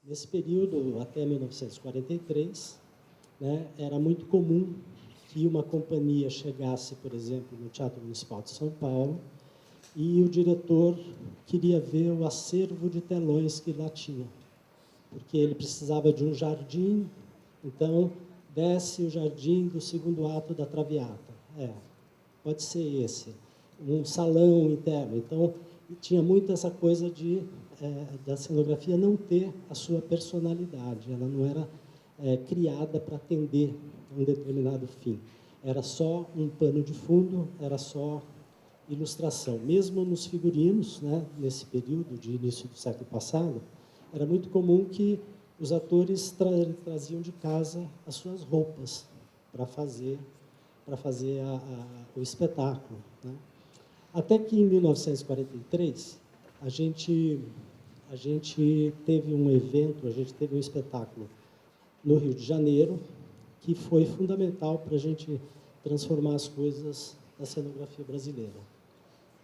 Nesse período, até 1943, né, era muito comum que uma companhia chegasse, por exemplo, no Teatro Municipal de São Paulo, e o diretor queria ver o acervo de telões que lá tinha, porque ele precisava de um jardim, então desce o jardim do segundo ato da Traviata. Pode ser esse. Um salão interno. Então, tinha muito essa coisa da cenografia não ter a sua personalidade. Ela não era criada para atender um determinado fim. Era só um pano de fundo, era só ilustração. Mesmo nos figurinos, né, nesse período de início do século passado, era muito comum que os atores traziam de casa as suas roupas para fazer o espetáculo, né? Até que, em 1943, a gente teve um evento, a gente teve um espetáculo no Rio de Janeiro, que foi fundamental para a gente transformar as coisas da cenografia brasileira.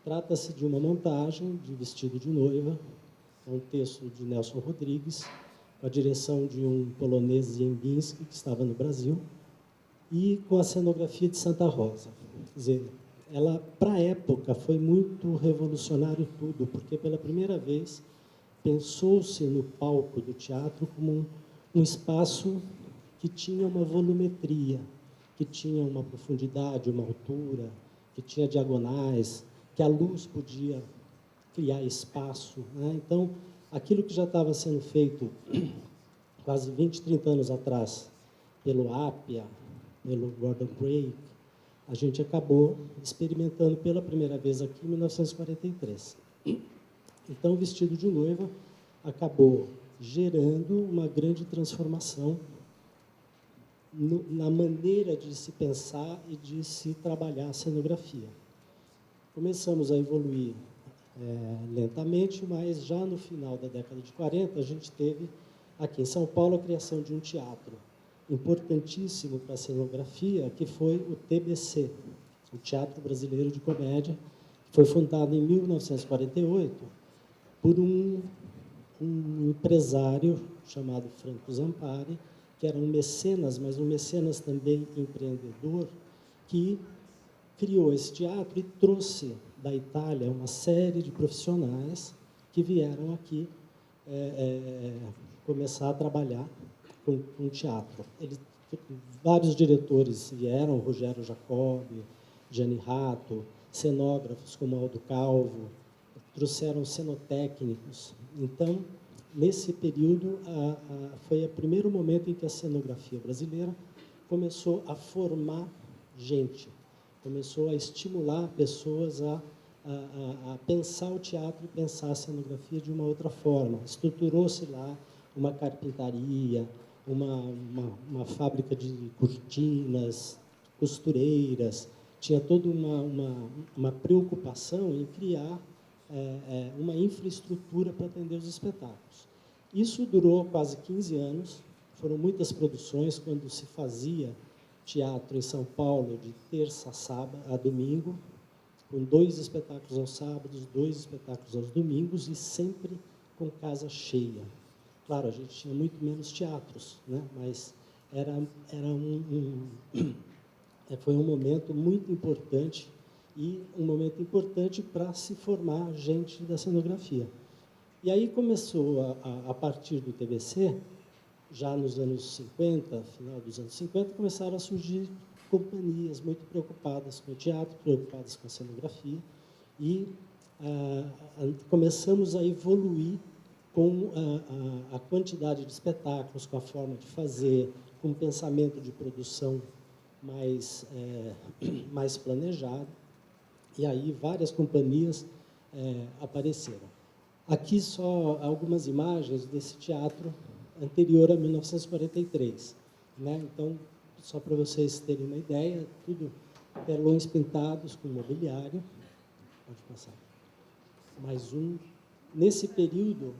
Trata-se de uma montagem de Vestido de Noiva, um texto de Nelson Rodrigues, com a direção de um polonês, Ziembinski, que estava no Brasil, e com a cenografia de Santa Rosa. Quer dizer, ela, para a época, foi muito revolucionário tudo, porque, pela primeira vez, pensou-se no palco do teatro como um espaço que tinha uma volumetria, que tinha uma profundidade, uma altura, que tinha diagonais, que a luz podia criar espaço, né? Então, aquilo que já estava sendo feito quase 20, 30 anos atrás, pelo Appia, pelo Gordon Craig, a gente acabou experimentando pela primeira vez aqui em 1943. Então, o Vestido de Noiva acabou gerando uma grande transformação na maneira de se pensar e de se trabalhar a cenografia. Começamos a evoluir lentamente, mas já no final da década de 40, a gente teve aqui em São Paulo a criação de um teatro importantíssimo para a cenografia, que foi o TBC, o Teatro Brasileiro de Comédia, que foi fundado em 1948 por um empresário chamado Franco Zampari, que era um mecenas, mas um mecenas também empreendedor, que criou esse teatro e trouxe da Itália uma série de profissionais que vieram aqui começar a trabalhar com teatro. Vários diretores vieram, Rogério Jacobi, Gianni Rato, cenógrafos como Aldo Calvo, trouxeram cenotécnicos. Então, nesse período, foi o primeiro momento em que a cenografia brasileira começou a formar gente, começou a estimular pessoas a pensar o teatro e pensar a cenografia de uma outra forma. Estruturou-se lá uma carpintaria, uma fábrica de cortinas, costureiras, tinha toda uma preocupação em criar uma infraestrutura para atender os espetáculos. Isso durou quase 15 anos, foram muitas produções, quando se fazia teatro em São Paulo de terça a domingo, com 2 espetáculos aos sábados, 2 espetáculos aos domingos, e sempre com casa cheia. Claro, a gente tinha muito menos teatros, né? Mas foi um momento muito importante, e um momento importante para se formar gente da cenografia. E aí começou, a partir do TBC, já nos anos 50, final dos anos 50, começaram a surgir companhias muito preocupadas com o teatro, preocupadas com a cenografia, e começamos a evoluir com a quantidade de espetáculos, com a forma de fazer, com o pensamento de produção mais planejado, e aí várias companhias apareceram. Aqui só algumas imagens desse teatro anterior a 1943, né? Então, só para vocês terem uma ideia, tudo telões pintados com mobiliário. Pode passar. Mais um. Nesse período,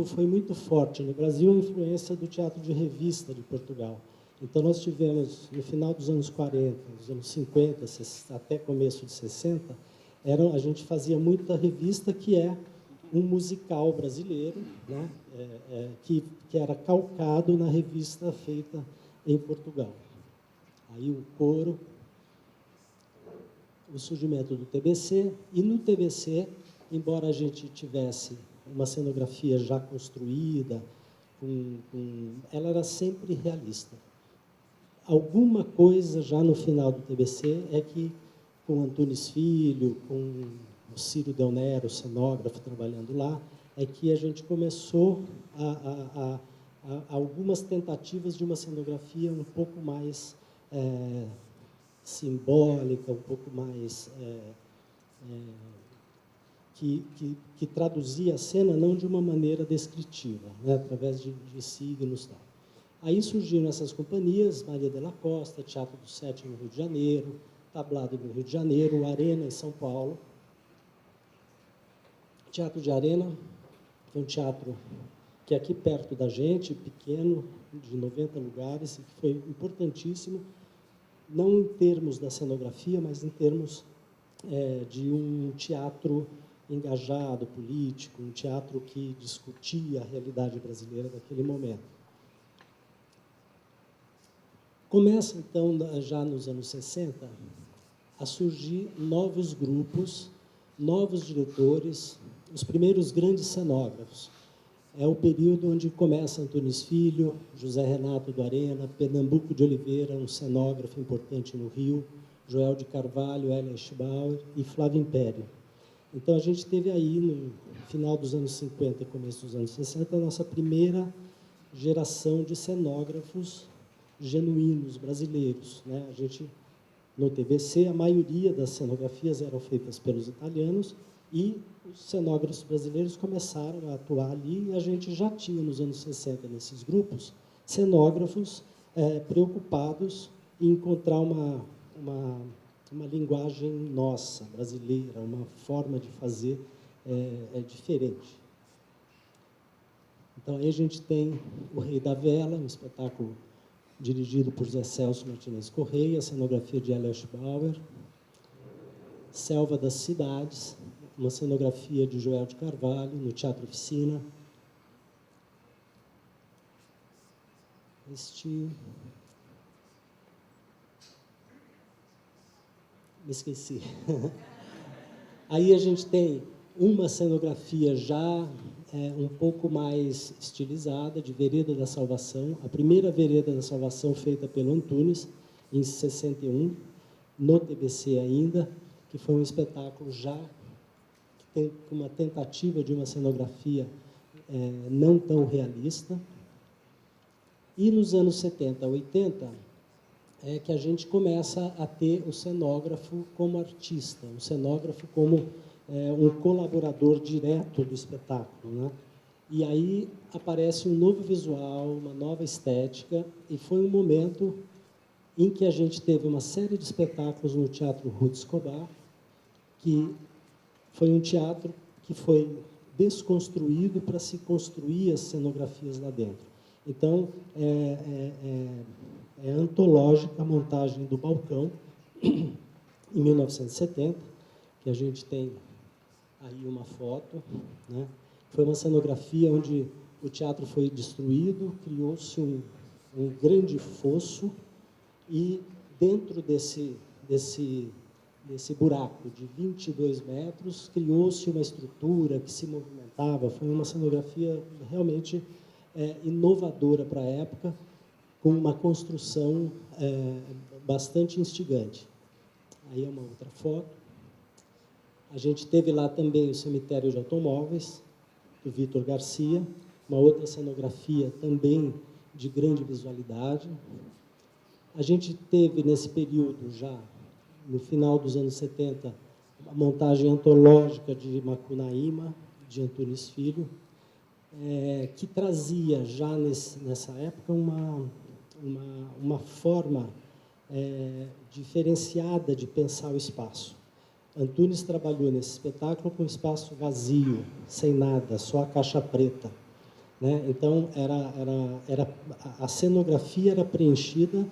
foi muito forte no Brasil a influência do teatro de revista de Portugal. Então, nós tivemos, no final dos anos 40, dos anos 50, até começo de 60, a gente fazia muita revista, que é um musical brasileiro, né, que era calcado na revista feita em Portugal. Aí o coro, o surgimento do TBC, e no TBC, embora a gente tivesse uma cenografia já construída, ela era sempre realista. Alguma coisa já no final do TBC é que, com Antunes Filho, com o Ciro Del Nero, cenógrafo, trabalhando lá, é que a gente começou a algumas tentativas de uma cenografia um pouco mais simbólica, um pouco mais que traduzia a cena não de uma maneira descritiva, né, através de signos e tal. Aí surgiram essas companhias, Maria de la Costa, Teatro do Sete no Rio de Janeiro, Tablado no Rio de Janeiro, Arena em São Paulo. Teatro de Arena é um teatro que é aqui perto da gente, pequeno, de 90 lugares, e que foi importantíssimo, não em termos da cenografia, mas em termos de um teatro engajado, político, um teatro que discutia a realidade brasileira daquele momento. Começa, então, já nos anos 60, a surgir novos grupos, novos diretores, os primeiros grandes cenógrafos. É o período onde começa Antunes Filho, José Renato do Arena, Pernambuco de Oliveira, um cenógrafo importante no Rio, Joel de Carvalho, Elia Schbauer e Flávio Império. Então, a gente teve aí, no final dos anos 50 e começo dos anos 60, a nossa primeira geração de cenógrafos genuínos brasileiros, né? A gente, no TBC, a maioria das cenografias eram feitas pelos italianos e os cenógrafos brasileiros começaram a atuar ali, e a gente já tinha, nos anos 60, nesses grupos, cenógrafos preocupados em encontrar uma linguagem nossa, brasileira, uma forma de fazer diferente. Então, aí a gente tem O Rei da Vela, um espetáculo dirigido por Zé Celso Martinez Correia, cenografia de Elia Schbauer. Selva das Cidades, uma cenografia de Joel de Carvalho, no Teatro Oficina. Me esqueci. Aí a gente tem uma cenografia já um pouco mais estilizada, de Vereda da Salvação, a primeira Vereda da Salvação feita pelo Antunes, em 61, no TBC ainda, que foi um espetáculo já que tem uma tentativa de uma cenografia não tão realista. E nos anos 70, 80, é que a gente começa a ter o cenógrafo como artista, o cenógrafo como um colaborador direto do espetáculo, né? E aí aparece um novo visual, uma nova estética, e foi um momento em que a gente teve uma série de espetáculos no Teatro Ruth Escobar, que foi um teatro que foi desconstruído para se construir as cenografias lá dentro. Então, é antológica a montagem do Balcão, em 1970, que a gente tem aí uma foto, né? Foi uma cenografia onde o teatro foi destruído, criou-se um grande fosso, e dentro desse buraco de 22 metros, criou-se uma estrutura que se movimentava. Foi uma cenografia realmente inovadora para a época, com uma construção bastante instigante. Aí é uma outra foto. A gente teve lá também o Cemitério de Automóveis, do Vítor Garcia, uma outra cenografia também de grande visualidade. A gente teve, nesse período, já no final dos anos 70, a montagem antológica de Macunaíma, de Antunes Filho, que trazia já nessa época uma forma diferenciada de pensar o espaço. Antunes trabalhou nesse espetáculo com espaço vazio, sem nada, só a caixa preta, né? Então, a cenografia era preenchida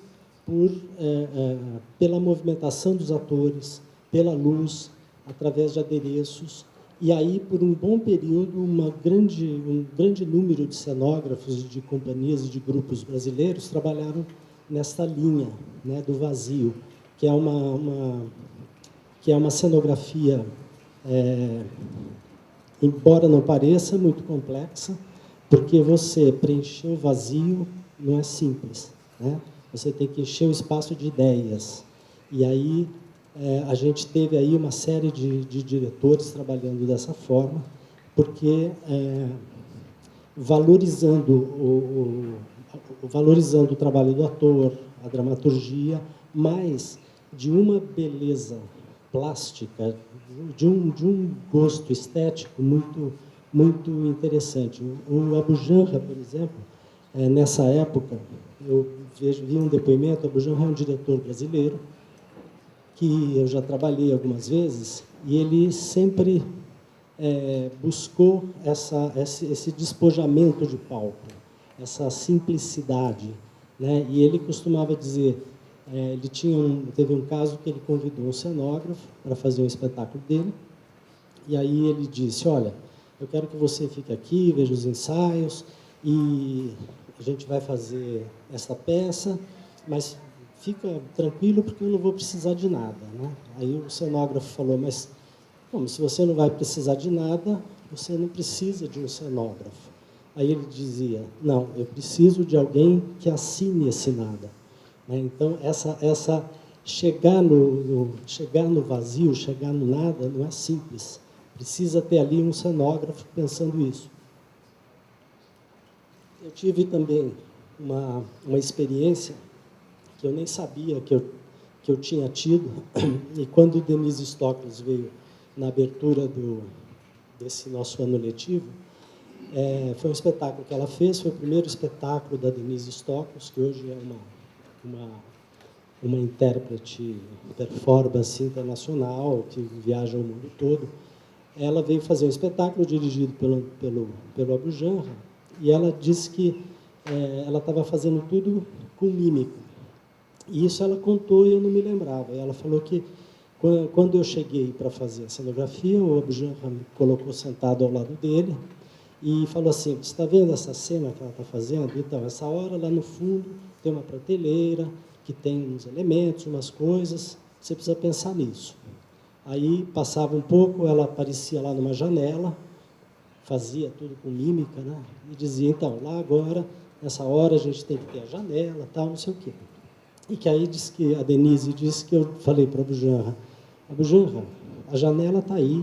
pela movimentação dos atores, pela luz, através de adereços, E aí, por um bom período, um grande número de cenógrafos de companhias e de grupos brasileiros trabalharam nesta linha, né, do vazio, que é uma cenografia, embora não pareça, muito complexa, porque você preencher o vazio não é simples, né? Você tem que encher o espaço de ideias. E aí a gente teve aí uma série de diretores trabalhando dessa forma, porque valorizando o trabalho do ator, a dramaturgia, mas de uma beleza plástica, de um gosto estético muito interessante. O Abu Janra, por exemplo, nessa época, eu vi um depoimento. Abu Janra é um diretor brasileiro que eu já trabalhei algumas vezes, e ele sempre buscou esse despojamento de palco, essa simplicidade, né? E ele costumava dizer, teve um caso que ele convidou um cenógrafo para fazer um espetáculo dele, e aí ele disse, olha, eu quero que você fique aqui, veja os ensaios, e a gente vai fazer essa peça, mas fica tranquilo porque eu não vou precisar de nada, né? Aí o cenógrafo falou, mas como, se você não vai precisar de nada, você não precisa de um cenógrafo. Aí ele dizia, não, eu preciso de alguém que assine esse nada. Né? Então, chegar no vazio, chegar no nada, não é simples. Precisa ter ali um cenógrafo pensando isso. Eu tive também uma experiência que eu nem sabia que eu tinha tido, e quando Denise Stoklos veio na abertura desse nosso ano letivo, foi um espetáculo que ela fez, foi o primeiro espetáculo da Denise Stoklos, que hoje é uma intérprete performance internacional, que viaja o mundo todo. Ela veio fazer um espetáculo dirigido pelo Abu Janra, e ela disse que ela estava fazendo tudo com mímica. E isso ela contou e eu não me lembrava. Ela falou que, quando eu cheguei para fazer a cenografia, o Abu Janra me colocou sentado ao lado dele e falou assim, você está vendo essa cena que ela está fazendo? Então, essa hora, lá no fundo, tem uma prateleira que tem uns elementos, umas coisas, você precisa pensar nisso. Aí, passava um pouco, ela aparecia lá numa janela, fazia tudo com mímica, né? E dizia, então, lá agora, nessa hora, a gente tem que ter a janela, tal, não sei o quê. E que aí a Denise disse que eu falei para Abu Janra, a janela está aí,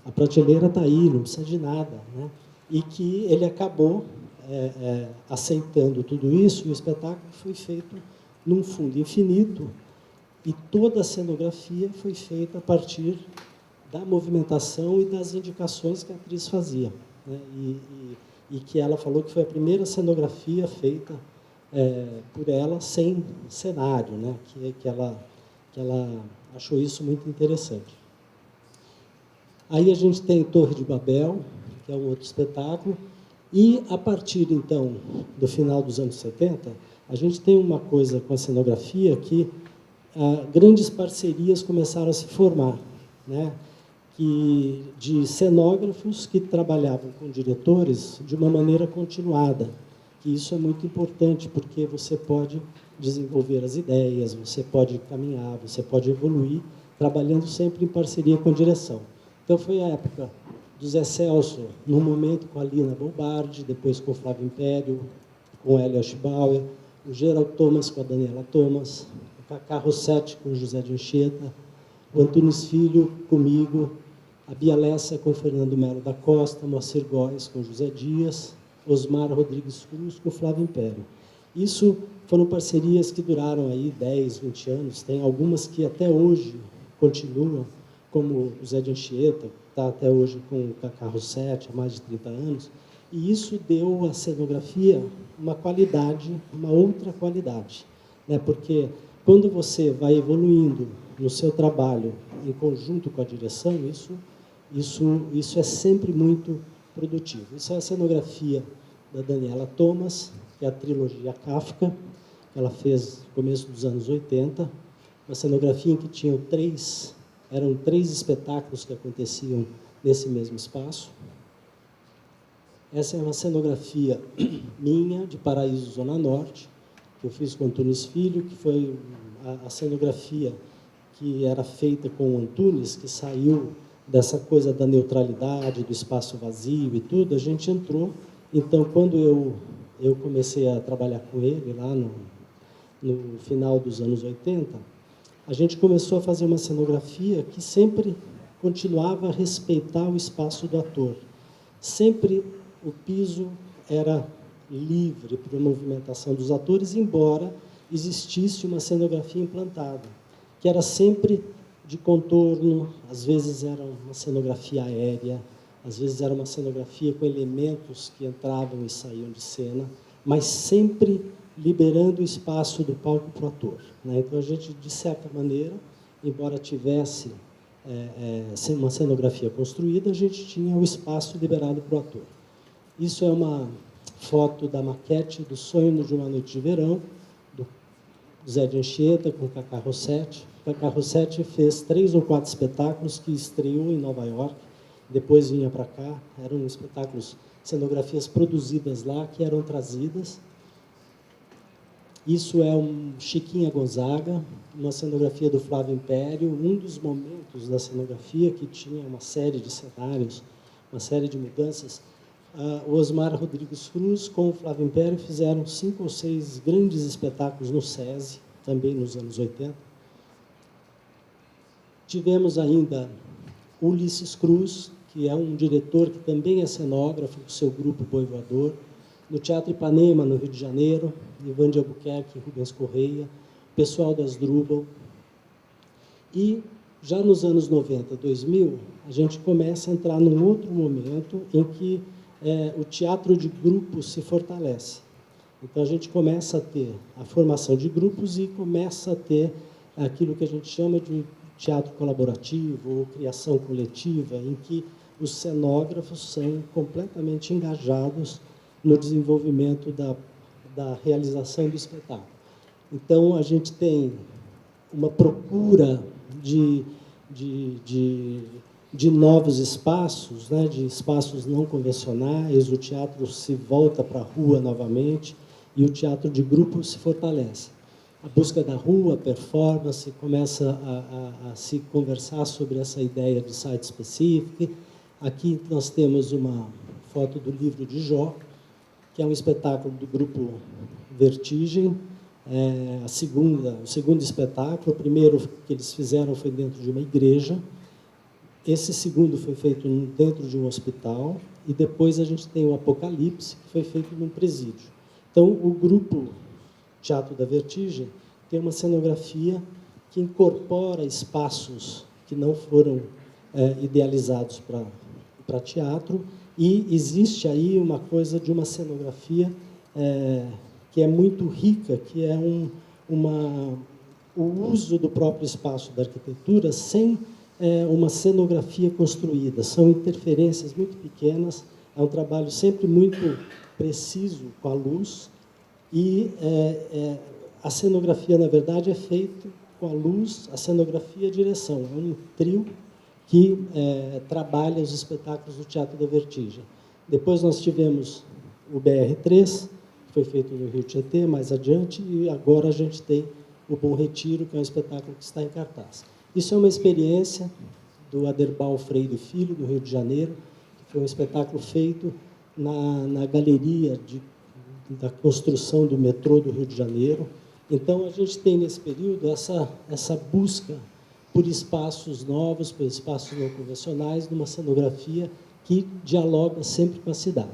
a prateleira está aí, não precisa de nada, né? E que ele acabou aceitando tudo isso, e o espetáculo foi feito num fundo infinito, e toda a cenografia foi feita a partir da movimentação e das indicações que a atriz fazia, né? E que ela falou que foi a primeira cenografia feita por ela sem cenário, né? Que ela achou isso muito interessante. Aí a gente tem Torre de Babel, que é um outro espetáculo, e a partir, então, do final dos anos 70, a gente tem uma coisa com a cenografia que grandes parcerias começaram a se formar, né? De cenógrafos que trabalhavam com diretores de uma maneira continuada. Que isso é muito importante, porque você pode desenvolver as ideias, você pode caminhar, você pode evoluir, trabalhando sempre em parceria com a direção. Então, foi a época do Zé Celso, no momento com a Lina Bobardi, depois com o Flávio Império, com o Hélio Aschbauer, o Gerald Thomas com a Daniela Thomas, o Cacá Rossetti com o José de Anchieta, o Antunes Filho comigo, a Bia Lessa com o Fernando Melo da Costa, Moacir Góes com o José Dias, Osmar Rodrigues Cruz com o Flávio Império. Isso foram parcerias que duraram aí 10, 20 anos, tem algumas que até hoje continuam, como o Zé de Anchieta, que está até hoje com o Cacá Rossetti há mais de 30 anos, e isso deu à cenografia uma qualidade, uma outra qualidade, né? Porque quando você vai evoluindo no seu trabalho em conjunto com a direção, isso é sempre muito produtivo. Isso é a cenografia da Daniela Thomas, que é a trilogia Kafka, que ela fez no começo dos anos 80, uma cenografia em que eram três espetáculos que aconteciam nesse mesmo espaço. Essa é uma cenografia minha, de Paraíso, Zona Norte, que eu fiz com o Antunes Filho, que foi a cenografia que era feita com o Antunes, que saiu dessa coisa da neutralidade, do espaço vazio e tudo, a gente entrou. Então, quando eu comecei a trabalhar com ele, lá no final dos anos 80, a gente começou a fazer uma cenografia que sempre continuava a respeitar o espaço do ator. Sempre o piso era livre para a movimentação dos atores, embora existisse uma cenografia implantada, que era sempre de contorno, às vezes era uma cenografia aérea, às vezes era uma cenografia com elementos que entravam e saíam de cena, mas sempre liberando o espaço do palco para o ator, né? Então, a gente, de certa maneira, embora tivesse uma cenografia construída, a gente tinha o espaço liberado para o ator. Isso é uma foto da maquete do Sonho de uma Noite de Verão, do Zé de Anchieta com o Cacá Rossetti. O Cacá Rossetti fez 3 ou 4 espetáculos que estreou em Nova York, depois vinha para cá. Eram espetáculos, cenografias produzidas lá, que eram trazidas. Isso é um Chiquinha Gonzaga, uma cenografia do Flávio Império, um dos momentos da cenografia que tinha uma série de cenários, uma série de mudanças. O Osmar Rodrigues Cruz, com o Flávio Império, fizeram 5 ou 6 grandes espetáculos no SESI, também nos anos 80. Tivemos ainda Ulisses Cruz, que é um diretor que também é cenógrafo, com seu grupo Boi Voador, no Teatro Ipanema, no Rio de Janeiro, Ivan de Albuquerque, Rubens Correia, pessoal das Drubal. E, já nos anos 90, 2000, a gente começa a entrar num outro momento em que o teatro de grupos se fortalece. Então, a gente começa a ter a formação de grupos e começa a ter aquilo que a gente chama de teatro colaborativo ou criação coletiva, em que os cenógrafos são completamente engajados no desenvolvimento da realização do espetáculo. Então, a gente tem uma procura de novos espaços, né, de espaços não convencionais, o teatro se volta para a rua novamente e o teatro de grupo se fortalece. A busca da rua, a performance, começa a se conversar sobre essa ideia de site specific. Aqui nós temos uma foto do livro de Jó, que é um espetáculo do grupo Vertigem, o segundo espetáculo. O primeiro que eles fizeram foi dentro de uma igreja, esse segundo foi feito dentro de um hospital, e depois a gente tem o Apocalipse, que foi feito num presídio. Então, o grupo Teatro da Vertigem tem uma cenografia que incorpora espaços que não foram idealizados para teatro, e existe aí uma coisa de uma cenografia que é muito rica, que é o uso do próprio espaço da arquitetura sem uma cenografia construída. São interferências muito pequenas, é um trabalho sempre muito preciso com a luz, e a cenografia, na verdade, é feita com a luz, a cenografia e a direção. É um trio que trabalha os espetáculos do Teatro da Vertigem. Depois nós tivemos o BR3, que foi feito no Rio Tietê, mais adiante, e agora a gente tem o Bom Retiro, que é um espetáculo que está em cartaz. Isso é uma experiência do Aderbal Freire Filho, do Rio de Janeiro, que foi um espetáculo feito na galeria da construção do metrô do Rio de Janeiro. Então, a gente tem, nesse período, essa busca por espaços novos, por espaços não convencionais, numa cenografia que dialoga sempre com a cidade.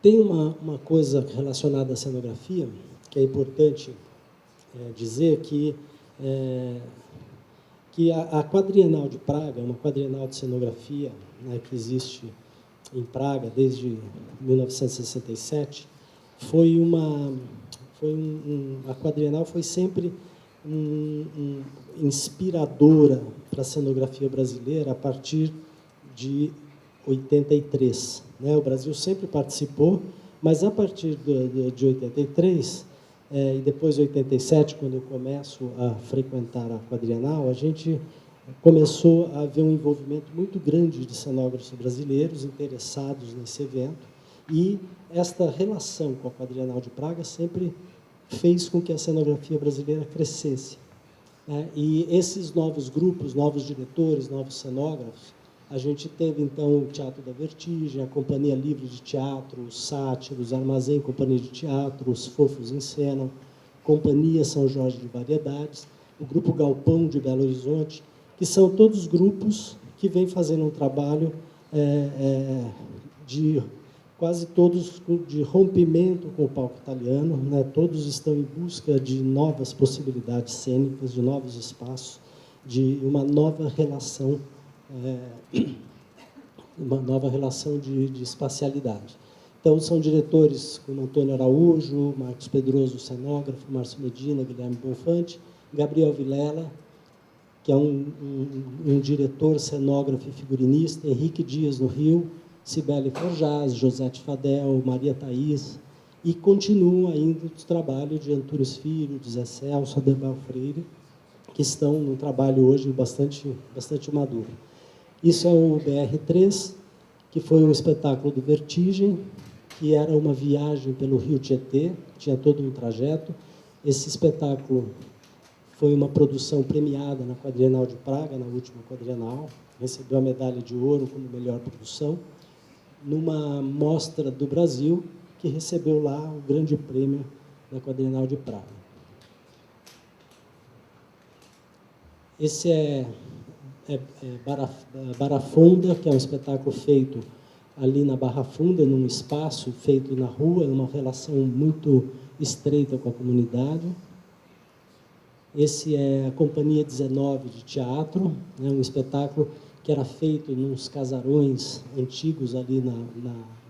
Tem uma coisa relacionada à cenografia, que é importante dizer, que a Quadrienal de Praga, uma quadrienal de cenografia, né, que existe em Praga desde 1967, a quadrienal foi sempre inspiradora para a cenografia brasileira a partir de 83. Né? O Brasil sempre participou, mas a partir de 83, e depois 87, quando eu começo a frequentar a quadrienal, a gente começou a haver um envolvimento muito grande de cenógrafos brasileiros interessados nesse evento, e esta relação com a Quadrienal de Praga sempre fez com que a cenografia brasileira crescesse. E esses novos grupos, novos diretores, novos cenógrafos, a gente teve, então, o Teatro da Vertigem, a Companhia Livre de Teatro, os Sátiros, Armazém Companhia de Teatro, os Fofos em Cena, Companhia São Jorge de Variedades, o Grupo Galpão de Belo Horizonte, que são todos grupos que vêm fazendo um trabalho de quase todos de rompimento com o palco italiano, né? Todos estão em busca de novas possibilidades cênicas, de novos espaços, de uma nova relação, de espacialidade. Então, são diretores como Antônio Araújo, Marcos Pedroso, cenógrafo, Márcio Medina, Guilherme Bonfante, Gabriel Vilela, que é um diretor, cenógrafo e figurinista, Henrique Dias, no Rio, Cibele Forjaz, Josete Fadel, Maria Thaís, e continuam ainda os trabalhos de Antúrios Filho, de Zé Celso, Ademar Freire, que estão num trabalho hoje bastante maduro. Isso é o BR-3, que foi um espetáculo do Vertigem, que era uma viagem pelo Rio Tietê, tinha todo um trajeto. Esse espetáculo foi uma produção premiada na Quadrienal de Praga, na última Quadrienal, recebeu a medalha de ouro como melhor produção, numa mostra do Brasil, que recebeu lá o grande prêmio da Quadrienal de Praga. Esse é Barra Funda, que é um espetáculo feito ali na Barra Funda, num espaço feito na rua, numa relação muito estreita com a comunidade. Esse é a Companhia 19 de Teatro, né, um espetáculo que era feito nos casarões antigos ali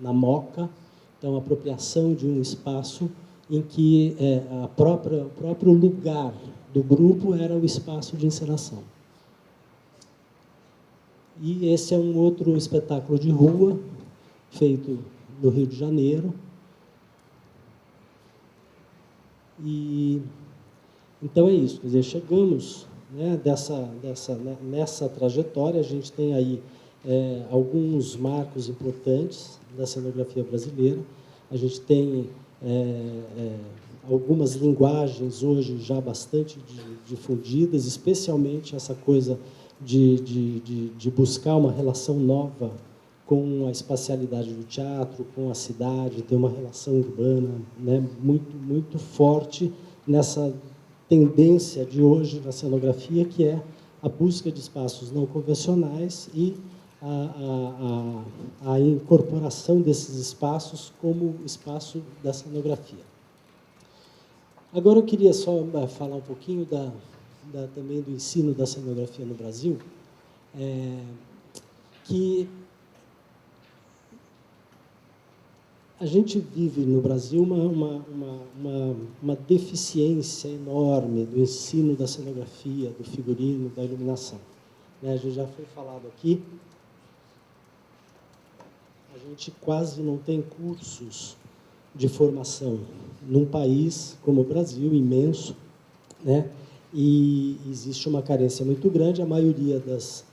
na Moca, então a apropriação de um espaço em que o próprio lugar do grupo era o espaço de encenação. E esse é um outro espetáculo de rua, feito no Rio de Janeiro. E então é isso, quer dizer, chegamos, né, nessa trajetória, a gente tem aí alguns marcos importantes da cenografia brasileira, a gente tem algumas linguagens hoje já bastante difundidas, especialmente essa coisa de buscar uma relação nova com a espacialidade do teatro, com a cidade, ter uma relação urbana, né, muito forte nessa tendência de hoje na cenografia, que é a busca de espaços não convencionais e a incorporação desses espaços como espaço da cenografia. Agora eu queria só falar um pouquinho também do ensino da cenografia no Brasil, que a gente vive no Brasil uma deficiência enorme do ensino da cenografia, do figurino, da iluminação. A gente já foi falado aqui, a gente quase não tem cursos de formação num país como o Brasil, imenso, né? E existe uma carência muito grande, a maioria das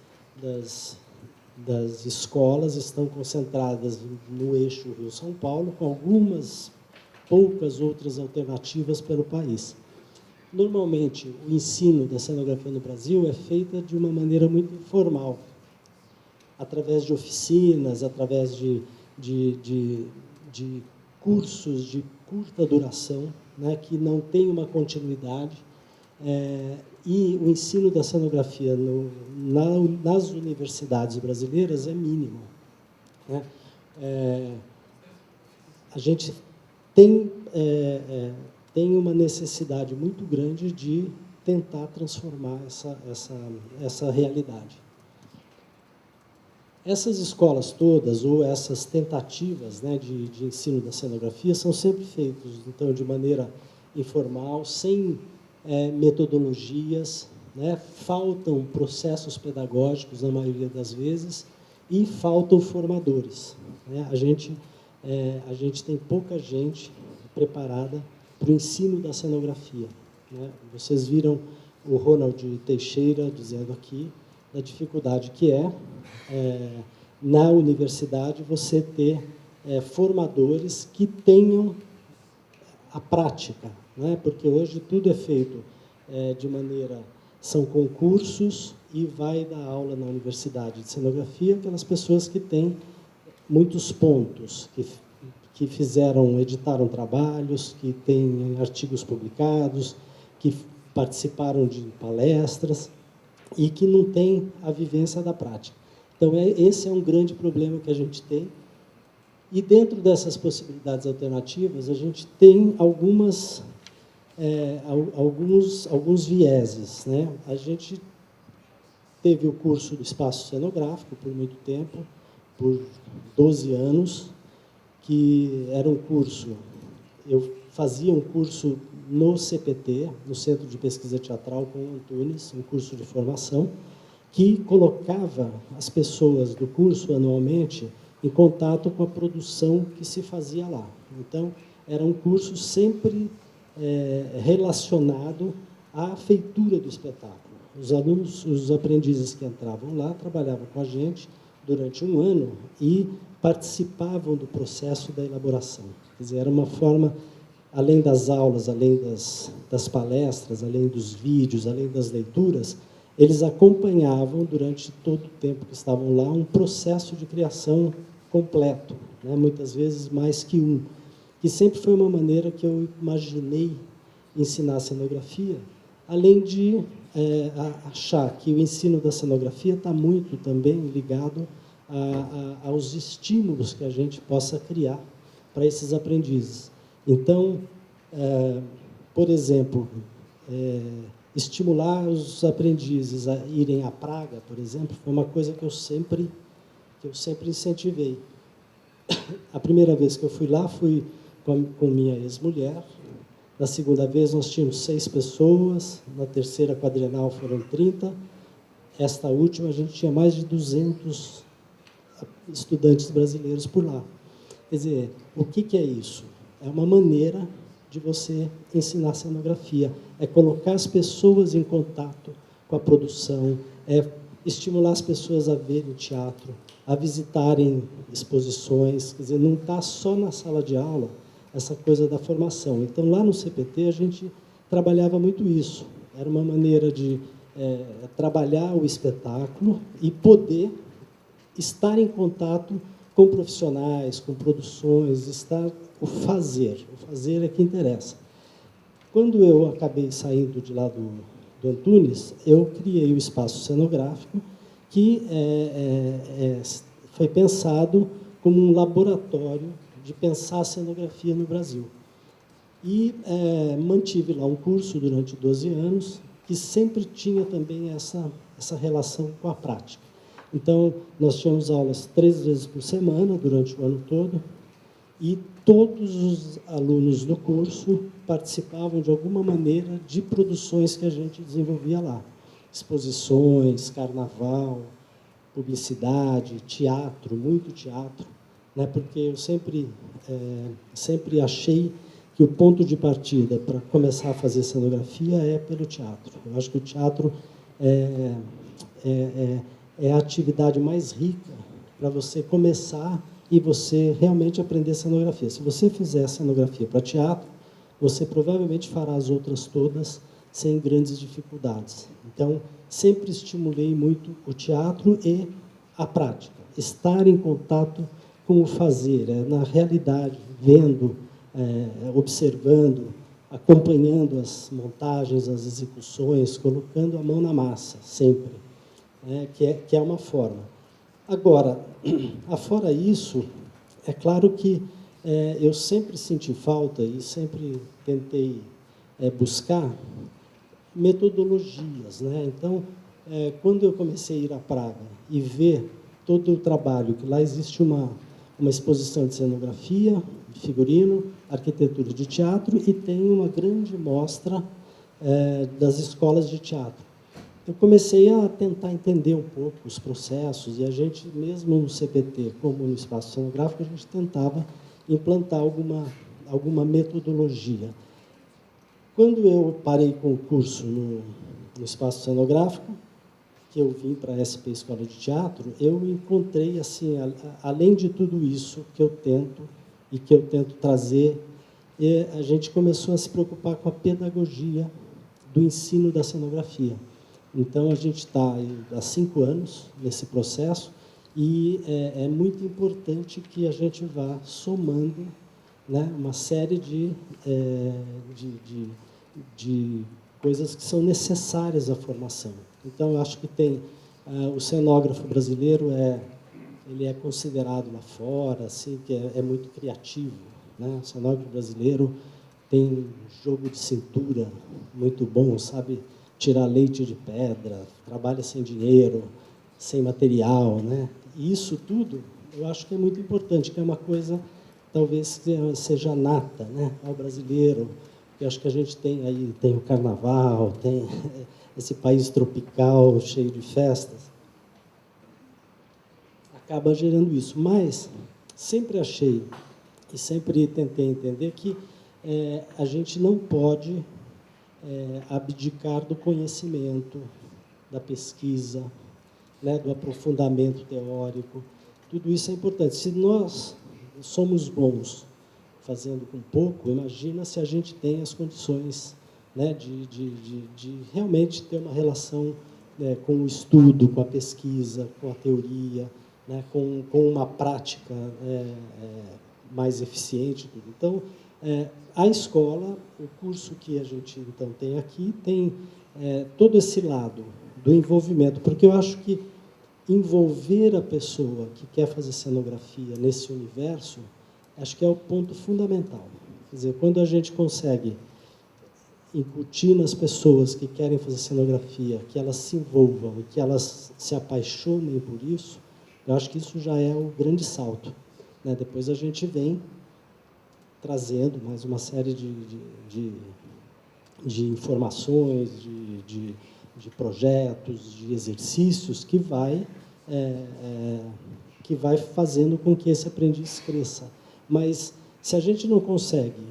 escolas estão concentradas no eixo Rio-São Paulo, com algumas poucas outras alternativas pelo país. Normalmente, o ensino da cenografia no Brasil é feito de uma maneira muito informal, através de oficinas, através de cursos de curta duração, né, que não tem uma continuidade, e o ensino da cenografia nas universidades brasileiras é mínimo, né? A gente tem uma necessidade muito grande de tentar transformar essa realidade. Essas escolas todas, ou essas tentativas, né, de ensino da cenografia, são sempre feitas, então, de maneira informal, sem metodologias, né? Faltam processos pedagógicos, na maioria das vezes, e faltam formadores, né? A gente tem pouca gente preparada para o ensino da cenografia, né? Vocês viram o Ronald Teixeira dizendo aqui da dificuldade que na universidade, você ter formadores que tenham a prática, né? Porque hoje tudo é feito de maneira... São concursos e vai dar aula na universidade de cenografia aquelas pessoas que têm muitos pontos, que editaram trabalhos, que têm artigos publicados, que participaram de palestras e que não têm a vivência da prática. Então, esse é um grande problema que a gente tem. E, dentro dessas possibilidades alternativas, a gente tem alguns vieses, né? A gente teve o curso do espaço cenográfico por muito tempo, por 12 anos, que era um curso... Eu fazia um curso no CPT, no Centro de Pesquisa Teatral com o Antunes, um curso de formação, que colocava as pessoas do curso anualmente em contato com a produção que se fazia lá. Então, era um curso sempre relacionado à feitura do espetáculo. Os alunos, os aprendizes que entravam lá, trabalhavam com a gente durante um ano e participavam do processo da elaboração. Quer dizer, era uma forma, além das aulas, além das palestras, além dos vídeos, além das leituras, eles acompanhavam, durante todo o tempo que estavam lá, um processo de criação completo, né? Muitas vezes mais que um. Que sempre foi uma maneira que eu imaginei ensinar cenografia, além de achar que o ensino da cenografia está muito também ligado aos estímulos que a gente possa criar para esses aprendizes. Então, por exemplo, estimular os aprendizes a irem à Praga, por exemplo, foi uma coisa que eu sempre incentivei. A primeira vez que eu fui lá, fui com minha ex-mulher. Na segunda vez, nós tínhamos 6 pessoas. Na terceira quadrienal foram 30. Esta última, a gente tinha mais de 200 estudantes brasileiros por lá. Quer dizer, o que é isso? É uma maneira de você ensinar cenografia. É colocar as pessoas em contato com a produção, é estimular as pessoas a verem teatro, a visitarem exposições. Quer dizer, não está só na sala de aula essa coisa da formação. Então, lá no CPT, a gente trabalhava muito isso. Era uma maneira de trabalhar o espetáculo e poder estar em contato com profissionais, com produções, o fazer é que interessa. Quando eu acabei saindo de lá do Antunes, eu criei o espaço cenográfico, que foi pensado como um laboratório de pensar a cenografia no Brasil. E mantive lá um curso durante 12 anos, que sempre tinha também essa relação com a prática. Então, nós tínhamos aulas 3 vezes por semana, durante o ano todo, e todos os alunos do curso participavam, de alguma maneira, de produções que a gente desenvolvia lá. Exposições, carnaval, publicidade, teatro, muito teatro, né? Porque eu sempre achei que o ponto de partida para começar a fazer cenografia é pelo teatro. Eu acho que o teatro é a atividade mais rica para você começar e você realmente aprender cenografia. Se você fizer cenografia para teatro, você provavelmente fará as outras todas sem grandes dificuldades. Então, sempre estimulei muito o teatro e a prática. Estar em contato com o fazer, na realidade, vendo, observando, acompanhando as montagens, as execuções, colocando a mão na massa, sempre, que é uma forma. Agora, afora isso, é claro que eu sempre senti falta e sempre tentei buscar metodologias, né? Então, quando eu comecei a ir à Praga e ver todo o trabalho, que lá existe uma exposição de cenografia, de figurino, arquitetura de teatro, e tem uma grande mostra das escolas de teatro. Eu comecei a tentar entender um pouco os processos, e a gente, mesmo no CPT, como no espaço cenográfico, a gente tentava implantar alguma metodologia. Quando eu parei com o curso no espaço cenográfico, que eu vim para a SP Escola de Teatro, eu encontrei, assim, além de tudo isso que eu tento trazer, a gente começou a se preocupar com a pedagogia do ensino da cenografia. Então, a gente está há 5 anos nesse processo e é muito importante que a gente vá somando, né, uma série de coisas que são necessárias à formação. Então, eu acho que tem o cenógrafo brasileiro ele é considerado lá fora, assim, que é muito criativo, né? O cenógrafo brasileiro tem jogo de cintura muito bom, sabe tirar leite de pedra, trabalha sem dinheiro, sem material, né? E isso tudo, eu acho que é muito importante, que é uma coisa talvez seja nata, né, ao brasileiro. Eu acho que a gente tem o carnaval, tem esse país tropical, cheio de festas, acaba gerando isso. Mas sempre achei e sempre tentei entender que a gente não pode abdicar do conhecimento, da pesquisa, né, do aprofundamento teórico. Tudo isso é importante. Se nós somos bons fazendo com pouco, imagina se a gente tem as condições, né, de realmente ter uma relação, né, com o estudo, com a pesquisa, com a teoria, né, com uma prática mais eficiente. Tudo. Então, a escola, o curso que a gente então tem aqui, tem todo esse lado do envolvimento, porque eu acho que envolver a pessoa que quer fazer cenografia nesse universo, acho que é o ponto fundamental. Quer dizer, quando a gente consegue incutir nas pessoas que querem fazer cenografia, que elas se envolvam e que elas se apaixonem por isso, eu acho que isso já é o grande salto, né? Depois a gente vem trazendo mais uma série de informações, de projetos, de exercícios que vai fazendo com que esse aprendiz cresça. Mas, se a gente não consegue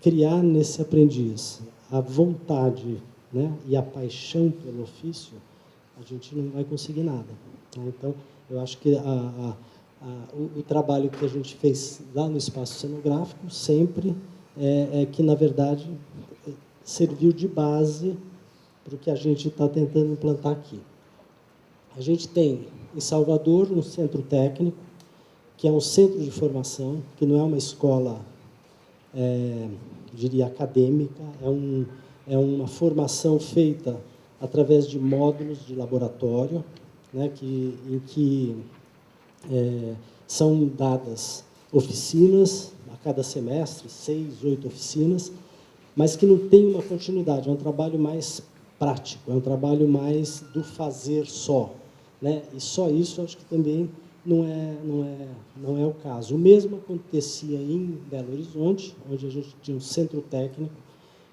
criar nesse aprendiz a vontade, né, e a paixão pelo ofício, a gente não vai conseguir nada, né? Então, eu acho que o trabalho que a gente fez lá no espaço cenográfico sempre que, na verdade, serviu de base para o que a gente está tentando implantar aqui. A gente tem, em Salvador, um centro técnico, que é um centro de formação, que não é uma escola, diria, acadêmica, é uma formação feita através de módulos de laboratório, né, em que são dadas oficinas a cada semestre, 6, 8 oficinas, mas que não tem uma continuidade, é um trabalho mais prático, é um trabalho mais do fazer só, né? E só isso acho que também não é o caso. O mesmo acontecia em Belo Horizonte, onde a gente tinha um centro técnico,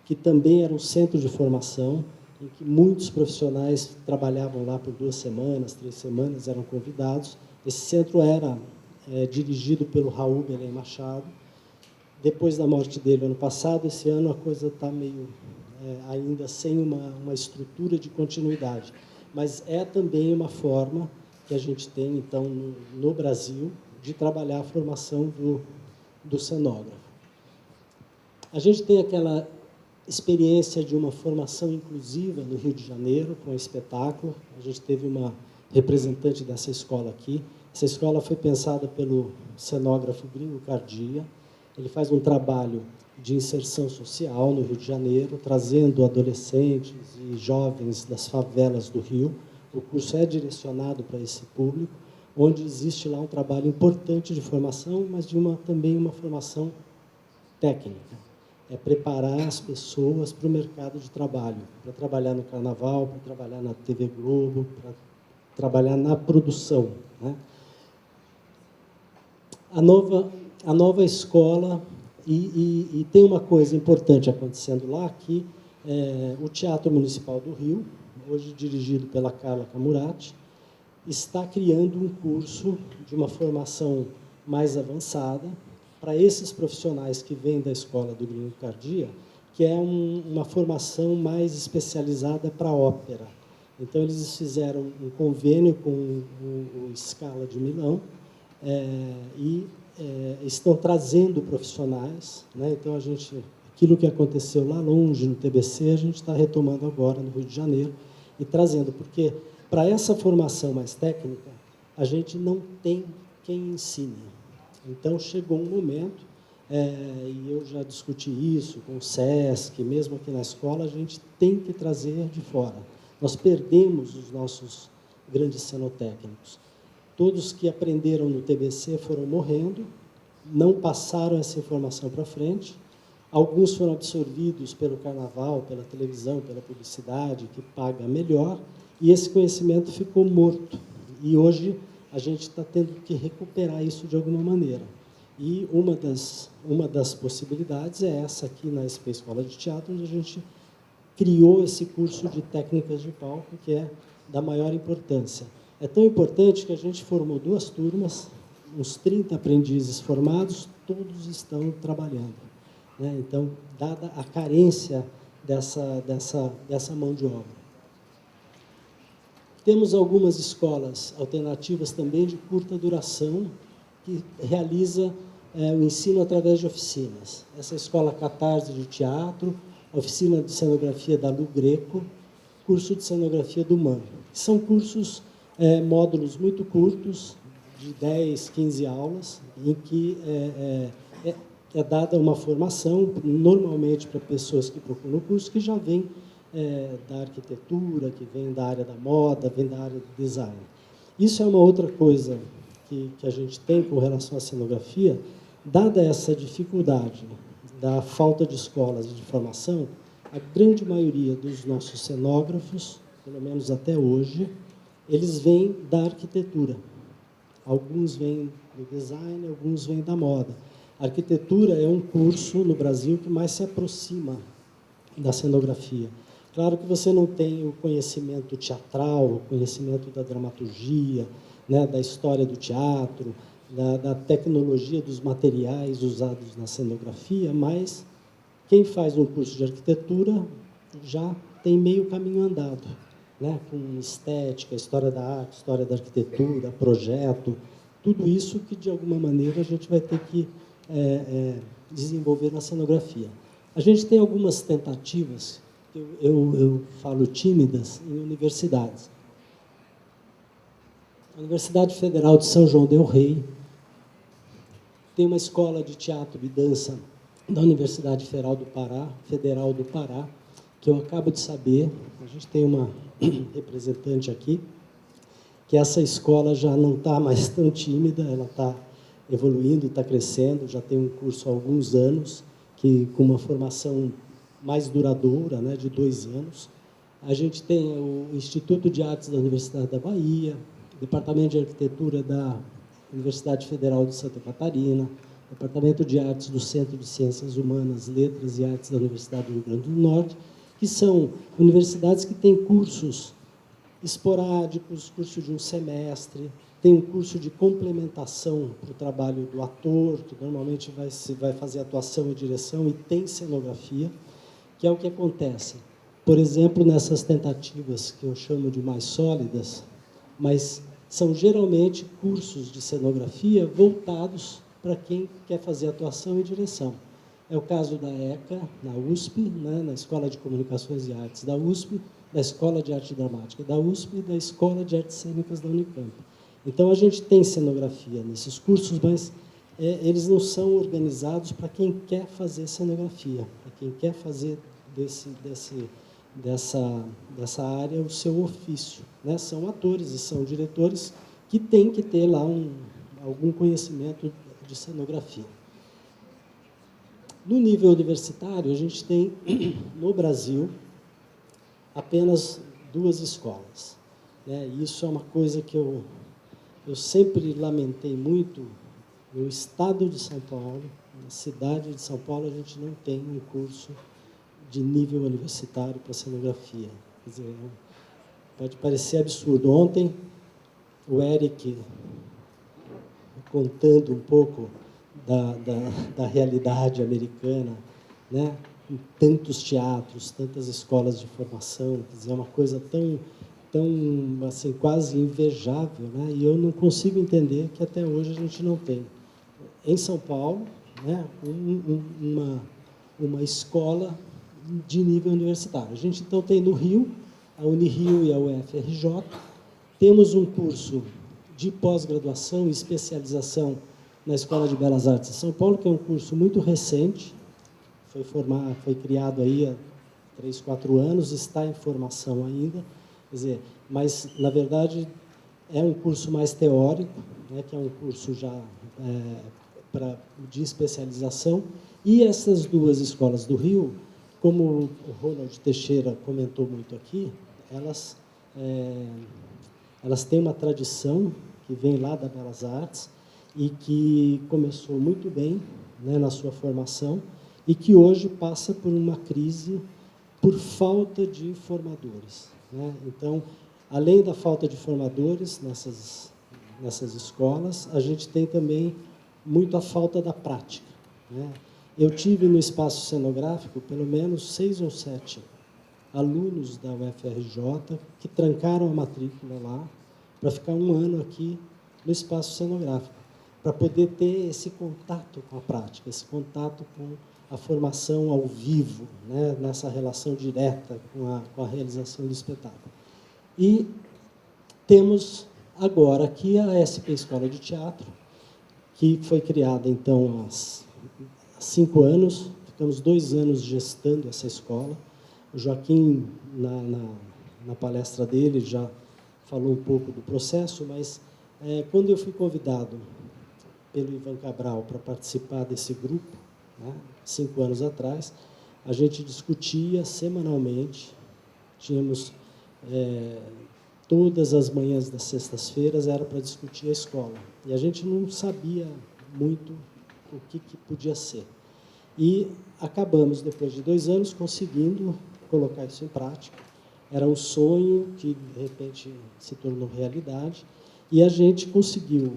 que também era um centro de formação, em que muitos profissionais trabalhavam lá por 2 semanas, 3 semanas, eram convidados. Esse centro era dirigido pelo Raul Belém Machado. Depois da morte dele, ano passado, esse ano a coisa está meio ainda sem uma estrutura de continuidade. Mas é também uma forma que a gente tem, então, no Brasil, de trabalhar a formação do cenógrafo. A gente tem aquela experiência de uma formação inclusiva no Rio de Janeiro, com um espetáculo. A gente teve uma representante dessa escola aqui. Essa escola foi pensada pelo cenógrafo Gringo Cardia. Ele faz um trabalho de inserção social no Rio de Janeiro, trazendo adolescentes e jovens das favelas do Rio. O curso é direcionado para esse público, onde existe lá um trabalho importante de formação, mas também uma formação técnica. É preparar as pessoas para o mercado de trabalho, para trabalhar no Carnaval, para trabalhar na TV Globo, para trabalhar na produção, né? A nova escola, e tem uma coisa importante acontecendo lá, que o Teatro Municipal do Rio, hoje dirigido pela Carla Camurati, está criando um curso de uma formação mais avançada para esses profissionais que vêm da escola do Gringo Cardia, que é uma formação mais especializada para ópera. Então, eles fizeram um convênio com o Scala de Milão e estão trazendo profissionais, né? Então, aquilo que aconteceu lá longe, no TBC, a gente está retomando agora no Rio de Janeiro e trazendo, porque para essa formação mais técnica, a gente não tem quem ensine. Então, chegou um momento, e eu já discuti isso com o SESC, mesmo aqui na escola, a gente tem que trazer de fora. Nós perdemos os nossos grandes cenotécnicos. Todos que aprenderam no TBC foram morrendo, não passaram essa informação para frente. Alguns foram absorvidos pelo carnaval, pela televisão, pela publicidade, que paga melhor, e esse conhecimento ficou morto. E hoje a gente está tendo que recuperar isso de alguma maneira. E uma das possibilidades é essa aqui na SP Escola de Teatro, onde a gente criou esse curso de técnicas de palco, que é da maior importância. É tão importante que a gente formou 2 turmas, uns 30 aprendizes formados, todos estão trabalhando, né? Então, dada a carência dessa mão de obra. Temos algumas escolas alternativas também de curta duração, que realiza o ensino através de oficinas. Essa escola Catarse de Teatro, oficina de cenografia da Lu Greco, curso de cenografia do MAN. São cursos, módulos muito curtos, de 10, 15 aulas, em que é dada uma formação, normalmente para pessoas que procuram o curso, que já vêm da arquitetura, que vêm da área da moda, vêm da área do design. Isso é uma outra coisa que a gente tem com relação à cenografia. Dada essa dificuldade da falta de escolas de formação, a grande maioria dos nossos cenógrafos, pelo menos até hoje, eles vêm da arquitetura. Alguns vêm do design, alguns vêm da moda. A arquitetura é um curso no Brasil que mais se aproxima da cenografia. Claro que você não tem o conhecimento teatral, o conhecimento da dramaturgia, né, da história do teatro, da tecnologia dos materiais usados na cenografia, mas quem faz um curso de arquitetura já tem meio caminho andado, né, com estética, história da arte, história da arquitetura, projeto, tudo isso que, de alguma maneira, a gente vai ter que desenvolver na cenografia. A gente tem algumas tentativas, eu falo tímidas, em universidades. A Universidade Federal de São João del Rei tem uma escola de teatro e dança da Universidade Federal do Pará, que eu acabo de saber, a gente tem uma representante aqui, que essa escola já não está mais tão tímida, ela está evoluindo, está crescendo, já tem um curso há alguns anos, com uma formação mais duradoura, né, de 2 anos. A gente tem o Instituto de Artes da Universidade da Bahia, o Departamento de Arquitetura da Universidade Federal de Santa Catarina, o Departamento de Artes do Centro de Ciências Humanas, Letras e Artes da Universidade do Rio Grande do Norte, que são universidades que têm cursos esporádicos, curso de um semestre, tem um curso de complementação para o trabalho do ator, que normalmente vai fazer atuação e direção, e tem cenografia, que é o que acontece. Por exemplo, nessas tentativas que eu chamo de mais sólidas, mas são geralmente cursos de cenografia voltados para quem quer fazer atuação e direção. É o caso da ECA, na USP, né, na Escola de Comunicações e Artes da USP, da Escola de Arte Dramática da USP e da Escola de Artes Cênicas da Unicamp. Então, a gente tem cenografia nesses cursos, mas eles não são organizados para quem quer fazer cenografia, para quem quer fazer dessa área o seu ofício, né? São atores e são diretores que têm que ter lá algum conhecimento de cenografia. No nível universitário, a gente tem, no Brasil, apenas 2 escolas, né? Isso é uma coisa que eu sempre lamentei muito. No estado de São Paulo, na cidade de São Paulo, a gente não tem um curso de nível universitário para cenografia. Quer dizer, pode parecer absurdo. Ontem, o Eric, contando um pouco da realidade americana, né? tantos teatros, tantas escolas de formação, quer dizer, é uma coisa tão assim, quase invejável, né? E eu não consigo entender que até hoje a gente não tem, em São Paulo, né, uma escola de nível universitário. A gente, então, tem no Rio, a Unirio e a UFRJ, temos um curso de pós-graduação e especialização na Escola de Belas Artes de São Paulo, que é um curso muito recente, foi criado aí há 3, 4 anos, está em formação ainda, quer dizer, mas, na verdade, é um curso mais teórico, né, que é um curso já de especialização, e essas duas escolas do Rio, como o Ronald Teixeira comentou muito aqui, elas têm uma tradição que vem lá da Belas Artes e que começou muito bem, né, na sua formação e que hoje passa por uma crise por falta de formadores, né? Então, além da falta de formadores nessas escolas, a gente tem também muito a falta da prática, né? Eu tive no espaço cenográfico pelo menos 6 ou 7 alunos da UFRJ que trancaram a matrícula lá para ficar um ano aqui no espaço cenográfico, para poder ter esse contato com a prática, esse contato com a formação ao vivo, né, nessa relação direta com a realização do espetáculo. E temos agora aqui a SP Escola de Teatro, que foi criada, então, há 5 anos, ficamos 2 anos gestando essa escola. O Joaquim, na palestra dele, já falou um pouco do processo, mas quando eu fui convidado pelo Ivan Cabral para participar desse grupo, né, 5 anos atrás, a gente discutia semanalmente, tínhamos todas as manhãs das sextas-feiras era para discutir a escola, e a gente não sabia muito o que podia ser. E acabamos, depois de 2 anos, conseguindo colocar isso em prática. Era um sonho que, de repente, se tornou realidade, e a gente conseguiu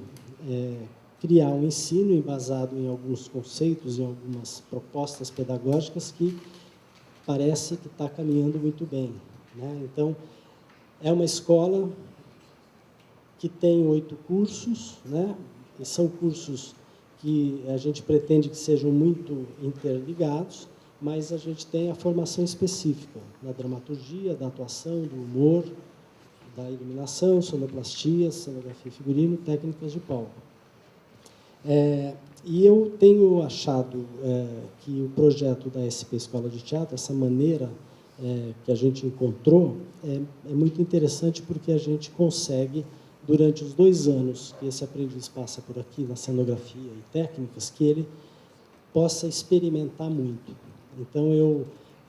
criar um ensino embasado em alguns conceitos, em algumas propostas pedagógicas que parece que está caminhando muito bem, né? Então, é uma escola que tem 8 cursos, né? E são cursos que a gente pretende que sejam muito interligados, mas a gente tem a formação específica na dramaturgia, da atuação, do humor, da iluminação, sonoplastia, cenografia e figurino, técnicas de palco. E eu tenho achado que o projeto da SP Escola de Teatro, essa maneira que a gente encontrou, é muito interessante porque a gente consegue, durante os 2 anos que esse aprendiz passa por aqui, na cenografia e técnicas, que ele possa experimentar muito. Então,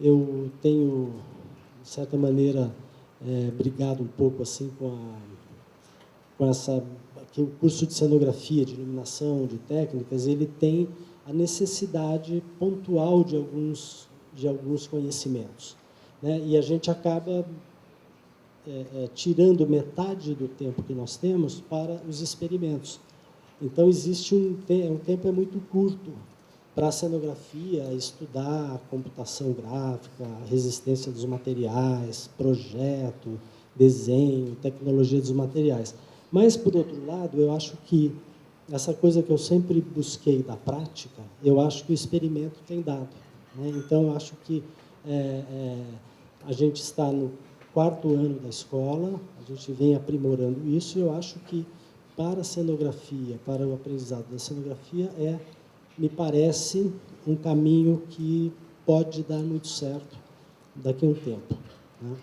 eu tenho, de certa maneira, brigado um pouco assim com essa... que o curso de cenografia, de iluminação, de técnicas, ele tem a necessidade pontual de alguns conhecimentos, né? E a gente acaba tirando metade do tempo que nós temos para os experimentos. Então, existe um tempo muito curto para a cenografia, estudar a computação gráfica, a resistência dos materiais, projeto, desenho, tecnologia dos materiais. Mas, por outro lado, eu acho que essa coisa que eu sempre busquei da prática, eu acho que o experimento tem dado, né? Então, eu acho que a gente está no 4º ano da escola, a gente vem aprimorando isso, e eu acho que para a cenografia, para o aprendizado da cenografia, me parece um caminho que pode dar muito certo daqui a um tempo, né?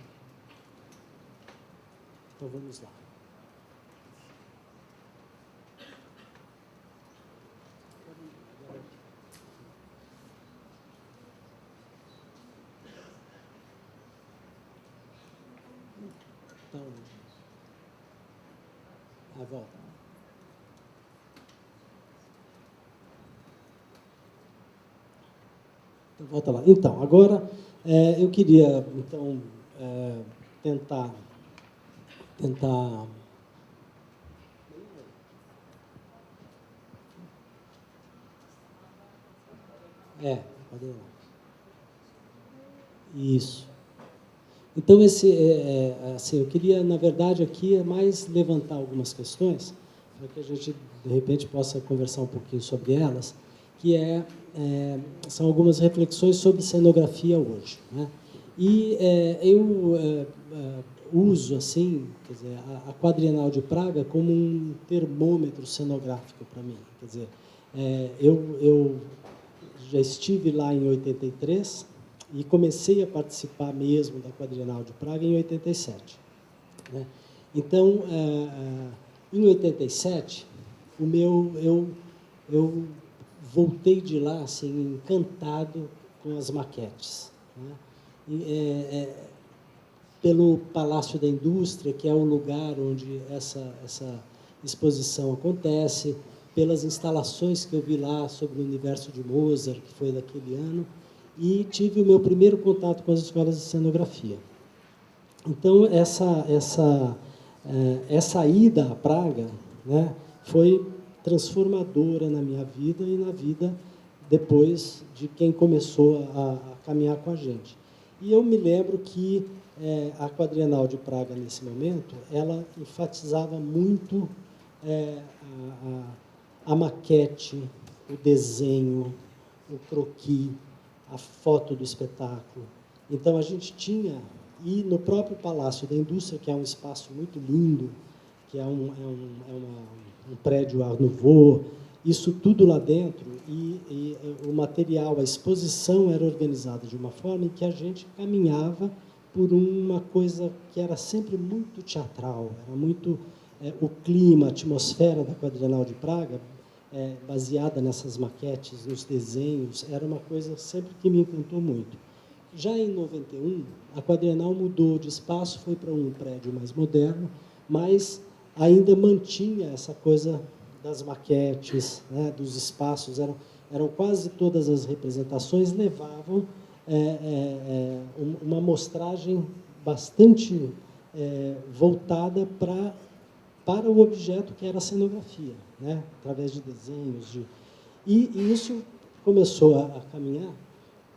Então, vamos lá. Então, a volta. Então, volta lá. Então, agora, eu queria, então, tentar... pode ir lá. Isso. Então, assim, eu queria, na verdade, aqui mais levantar algumas questões, para que a gente, de repente, possa conversar um pouquinho sobre elas, que são algumas reflexões sobre cenografia hoje, né? E eu uso, assim, quer dizer, a Quadrienal de Praga como um termômetro cenográfico para mim. Quer dizer, eu já estive lá em 83 e comecei a participar mesmo da Quadrienal de Praga em 87. Né? Então, em 87, eu voltei de lá assim, encantado com as maquetes. Né? Pelo Palácio da Indústria, que é o lugar onde essa exposição acontece, pelas instalações que eu vi lá sobre o universo de Mozart, que foi daquele ano, e tive o meu primeiro contato com as escolas de cenografia. Então, essa ida à Praga, né, foi transformadora na minha vida e na vida depois de quem começou a caminhar com a gente. E eu me lembro que a Quadrienal de Praga, nesse momento, ela enfatizava muito a maquete, o desenho, o croquis, a foto do espetáculo. Então, a gente tinha, e no próprio Palácio da Indústria, que é um espaço muito lindo, que é um prédio Art Nouveau, isso tudo lá dentro, e o material, a exposição era organizada de uma forma em que a gente caminhava por uma coisa que era sempre muito teatral, era muito o clima, a atmosfera da Quadrienal de Praga, baseada nessas maquetes, nos desenhos, era uma coisa sempre que me encantou muito. Já em 91, a Quadrienal mudou de espaço, foi para um prédio mais moderno, mas ainda mantinha essa coisa das maquetes, né, dos espaços, eram quase todas as representações, levavam uma amostragem bastante voltada para o objeto que era a cenografia, né, através de desenhos. E isso começou a caminhar,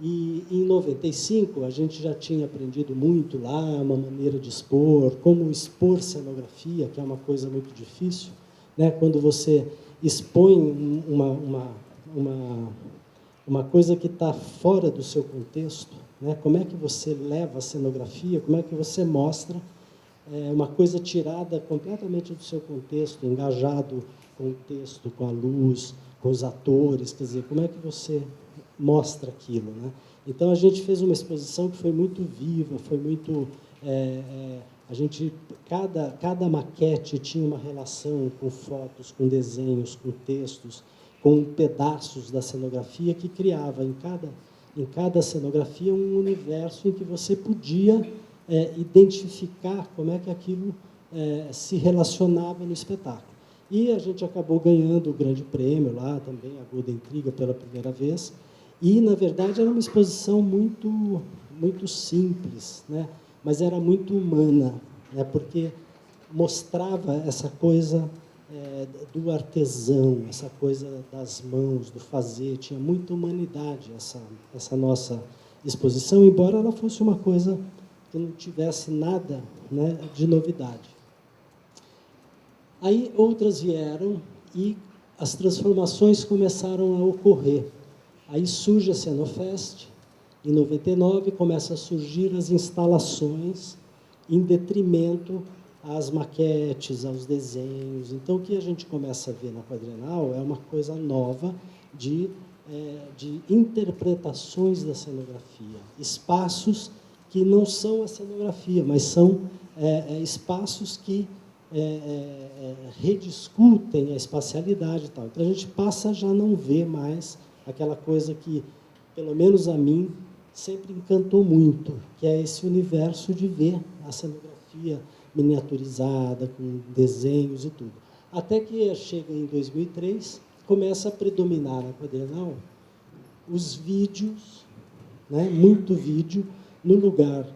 e em 95 a gente já tinha aprendido muito lá, uma maneira de expor, como expor cenografia, que é uma coisa muito difícil, né? Quando você expõe uma coisa que está fora do seu contexto, né? Como é que você leva a cenografia, como é que você mostra uma coisa tirada completamente do seu contexto, engajado com o texto, com a luz, com os atores, quer dizer, como é que você mostra aquilo, né? Então, a gente fez uma exposição que foi muito viva, foi muito... cada maquete tinha uma relação com fotos, com desenhos, com textos, com pedaços da cenografia que criava em cada cenografia um universo em que você podia identificar como é que aquilo se relacionava no espetáculo. E a gente acabou ganhando o grande prêmio lá também, a Golden Intriga, pela primeira vez. E, na verdade, era uma exposição muito, muito simples, né? Mas era muito humana, né? Porque mostrava essa coisa do artesão, essa coisa das mãos, do fazer. Tinha muita humanidade essa nossa exposição, embora ela fosse uma coisa que não tivesse nada, né, de novidade. Aí outras vieram e as transformações começaram a ocorrer. Aí surge a Cenofest, em 99 começam a surgir as instalações em detrimento às maquetes, aos desenhos. Então, o que a gente começa a ver na Quadrienal é uma coisa nova de interpretações da cenografia, espaços que não são a cenografia, mas são espaços que rediscutem a espacialidade e tal. Então, a gente passa a já não ver mais aquela coisa que, pelo menos a mim, sempre encantou muito, que é esse universo de ver a cenografia miniaturizada, com desenhos e tudo. Até que chega em 2003, começa a predominar na Quadrienal os vídeos, né, muito vídeo, no lugar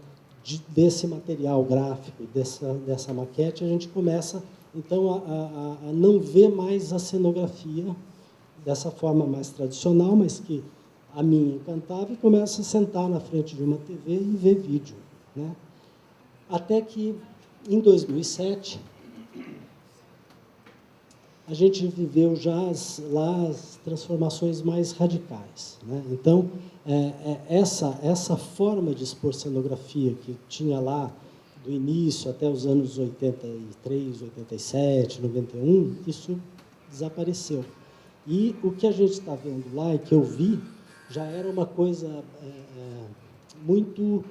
desse material gráfico, dessa maquete, a gente começa, então, a não ver mais a cenografia dessa forma mais tradicional, mas que a mim encantava e começo a sentar na frente de uma TV e ver vídeo, né? Até que, em 2007, a gente viveu já as transformações mais radicais, né? Então, essa forma de expor cenografia que tinha lá do início até os anos 83, 87, 91, isso desapareceu. E o que a gente está vendo lá e que eu vi já era uma coisa muito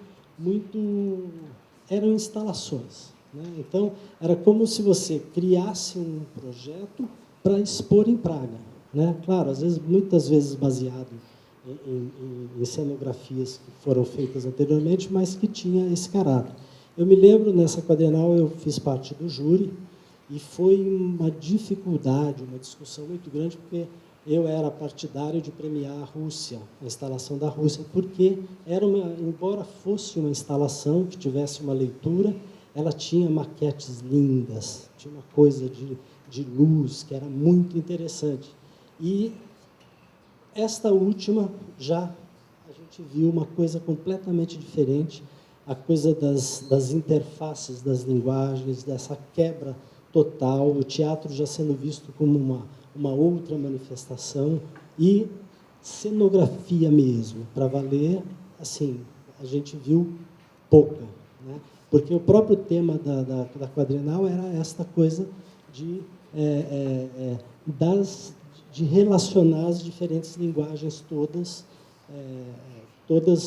eram instalações, né? Então, era como se você criasse um projeto para expor em Praga, né? Claro, muitas vezes baseado em cenografias que foram feitas anteriormente, mas que tinha esse caráter. Eu me lembro, nessa quadrienal, eu fiz parte do júri, e foi uma dificuldade, uma discussão muito grande, porque eu era partidário de premiar a Rússia, a instalação da Rússia, porque embora fosse uma instalação que tivesse uma leitura, ela tinha maquetes lindas, tinha uma coisa de luz que era muito interessante. E esta última, já a gente viu uma coisa completamente diferente, a coisa das interfaces, das linguagens, dessa quebra total, o teatro já sendo visto como uma outra manifestação, e cenografia mesmo, para valer, assim, a gente viu pouca, né? Porque o próprio tema da quadrienal era esta coisa de relacionar as diferentes linguagens todas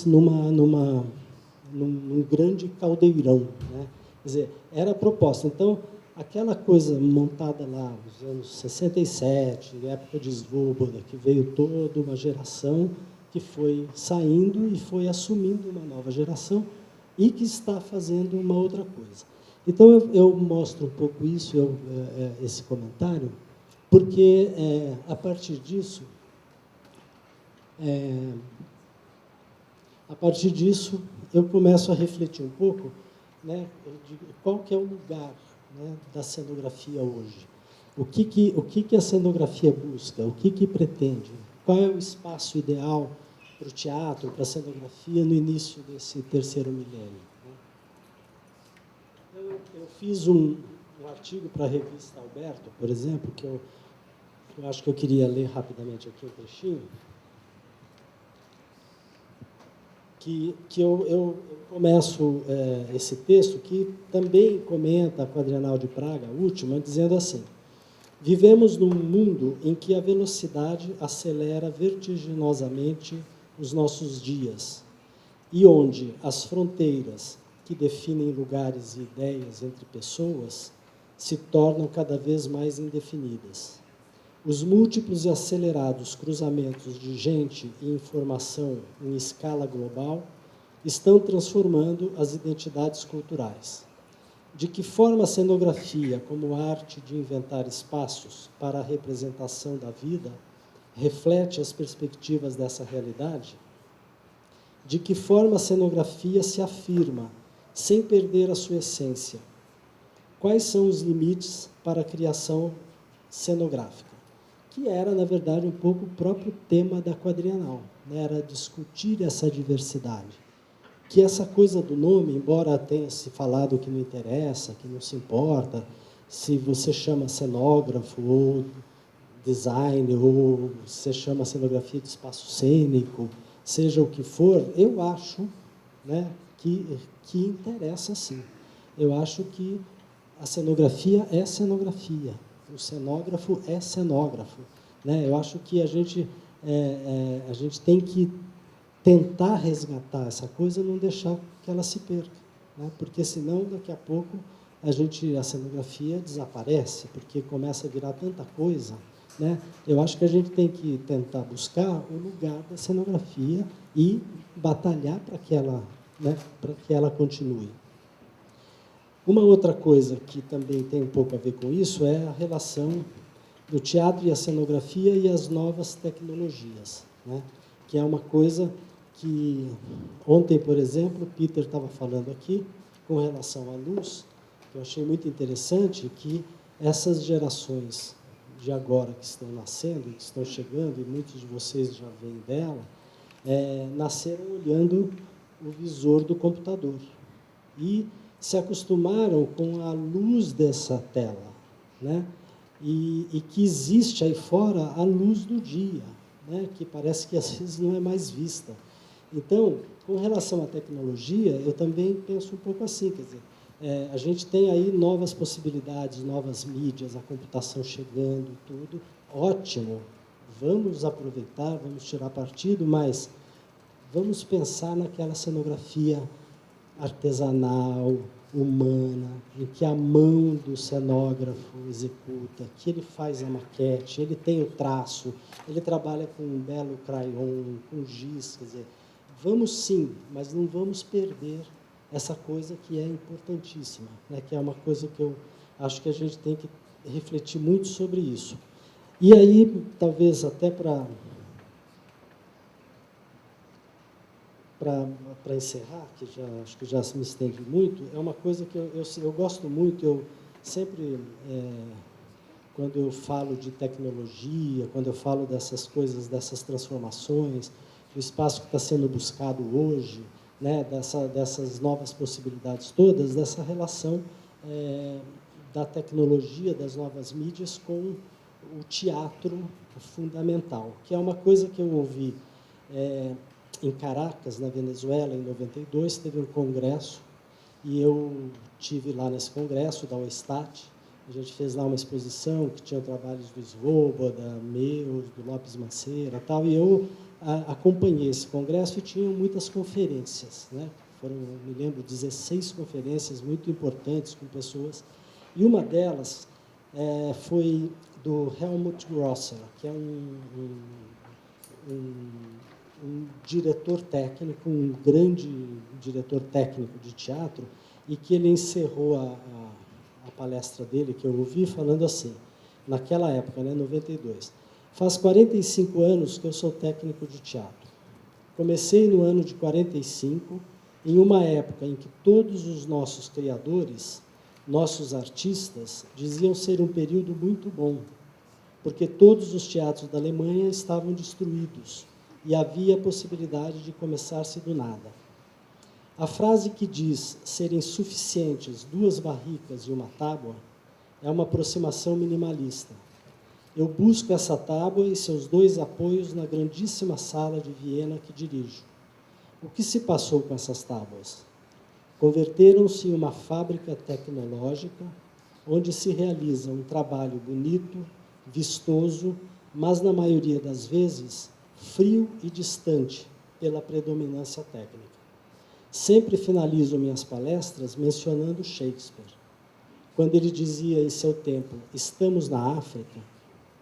num grande caldeirão, né? Quer dizer, era a proposta. Então, aquela coisa montada lá nos anos 67, época de Svoboda, que veio toda uma geração que foi saindo e foi assumindo uma nova geração e que está fazendo uma outra coisa. Então, eu mostro um pouco isso, esse comentário, porque, a partir disso, eu começo a refletir um pouco, né, de qual que é o lugar, né, da cenografia hoje. O que a cenografia busca? O que pretende? Qual é o espaço ideal para o teatro, para a cenografia, no início desse terceiro milênio, né? Eu fiz um artigo para a revista Alberto, por exemplo, que eu acho que eu queria ler rapidamente aqui um trechinho, que eu começo esse texto, que também comenta a Quadrienal de Praga, a última, dizendo assim: vivemos num mundo em que a velocidade acelera vertiginosamente os nossos dias, e onde as fronteiras que definem lugares e ideias entre pessoas se tornam cada vez mais indefinidas. Os múltiplos e acelerados cruzamentos de gente e informação em escala global estão transformando as identidades culturais. De que forma a cenografia, como arte de inventar espaços para a representação da vida, reflete as perspectivas dessa realidade? De que forma a cenografia se afirma, sem perder a sua essência? Quais são os limites para a criação cenográfica? Que era, na verdade, um pouco o próprio tema da quadrienal, né? Era discutir essa diversidade. Que essa coisa do nome, embora tenha se falado que não interessa, que não se importa, se você chama cenógrafo ou design, ou você chama cenografia de espaço cênico, seja o que for, eu acho, né, que interessa sim. Eu acho que a cenografia é cenografia, o cenógrafo é cenógrafo, né? Eu acho que a gente tem que tentar resgatar essa coisa e não deixar que ela se perca, né? Porque senão, daqui a pouco, a cenografia desaparece, porque começa a virar tanta coisa, né? Eu acho que a gente tem que tentar buscar o lugar da cenografia e batalhar para que ela continue. Uma outra coisa que também tem um pouco a ver com isso é a relação do teatro e a cenografia e as novas tecnologias, né? Que é uma coisa que ontem, por exemplo, o Peter estava falando aqui com relação à luz, que eu achei muito interessante, que essas gerações de agora que estão nascendo, que estão chegando, e muitos de vocês já vêm dela, nasceram olhando o visor do computador e se acostumaram com a luz dessa tela, né? E que existe aí fora a luz do dia, né? Que parece que às vezes não é mais vista. Então, com relação à tecnologia, eu também penso um pouco assim, quer dizer, a gente tem aí novas possibilidades, novas mídias, a computação chegando, tudo, ótimo, vamos aproveitar, vamos tirar partido, mas vamos pensar naquela cenografia artesanal, humana, em que a mão do cenógrafo executa, que ele faz a maquete, ele tem o traço, ele trabalha com um belo crayon, com giz, quer dizer, vamos sim, mas não vamos perder essa coisa que é importantíssima, né? Que é uma coisa que eu acho que a gente tem que refletir muito sobre isso. E aí, talvez até para encerrar, que acho que já me estendi muito, é uma coisa que eu gosto muito, eu sempre, quando eu falo de tecnologia, quando eu falo dessas coisas, dessas transformações, do espaço que está sendo buscado hoje, né, dessas novas possibilidades todas, dessa relação da tecnologia, das novas mídias com o teatro fundamental, que é uma coisa que eu ouvi em Caracas, na Venezuela, em 92, teve um congresso, e eu tive lá nesse congresso, da OESTAT, a gente fez lá uma exposição que tinha trabalhos do Svoboda, meus, do Lopes Maceira e tal, e eu acompanhei esse congresso e tinha muitas conferências, né? Foram, me lembro, 16 conferências muito importantes com pessoas, e uma delas foi do Helmut Grosser, que é um diretor técnico, um grande diretor técnico de teatro, e que ele encerrou a palestra dele, que eu ouvi, falando assim, naquela época, né, 92, faz 45 anos que eu sou técnico de teatro. Comecei no ano de 45, em uma época em que todos os nossos criadores, nossos artistas, diziam ser um período muito bom, porque todos os teatros da Alemanha estavam destruídos e havia a possibilidade de começar-se do nada. A frase que diz serem suficientes 2 barricas e uma tábua é uma aproximação minimalista. Eu busco essa tábua e seus 2 apoios na grandíssima sala de Viena que dirijo. O que se passou com essas tábuas? Converteram-se em uma fábrica tecnológica onde se realiza um trabalho bonito, vistoso, mas, na maioria das vezes, frio e distante pela predominância técnica. Sempre finalizo minhas palestras mencionando Shakespeare. Quando ele dizia em seu tempo, estamos na África,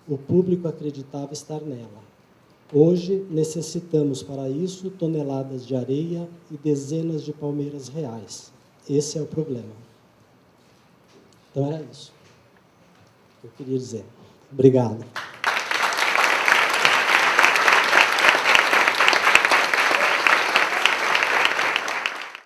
o público acreditava estar nela. Hoje, necessitamos para isso toneladas de areia e dezenas de palmeiras reais. Esse é o problema. Então, era isso que eu queria dizer. Obrigado.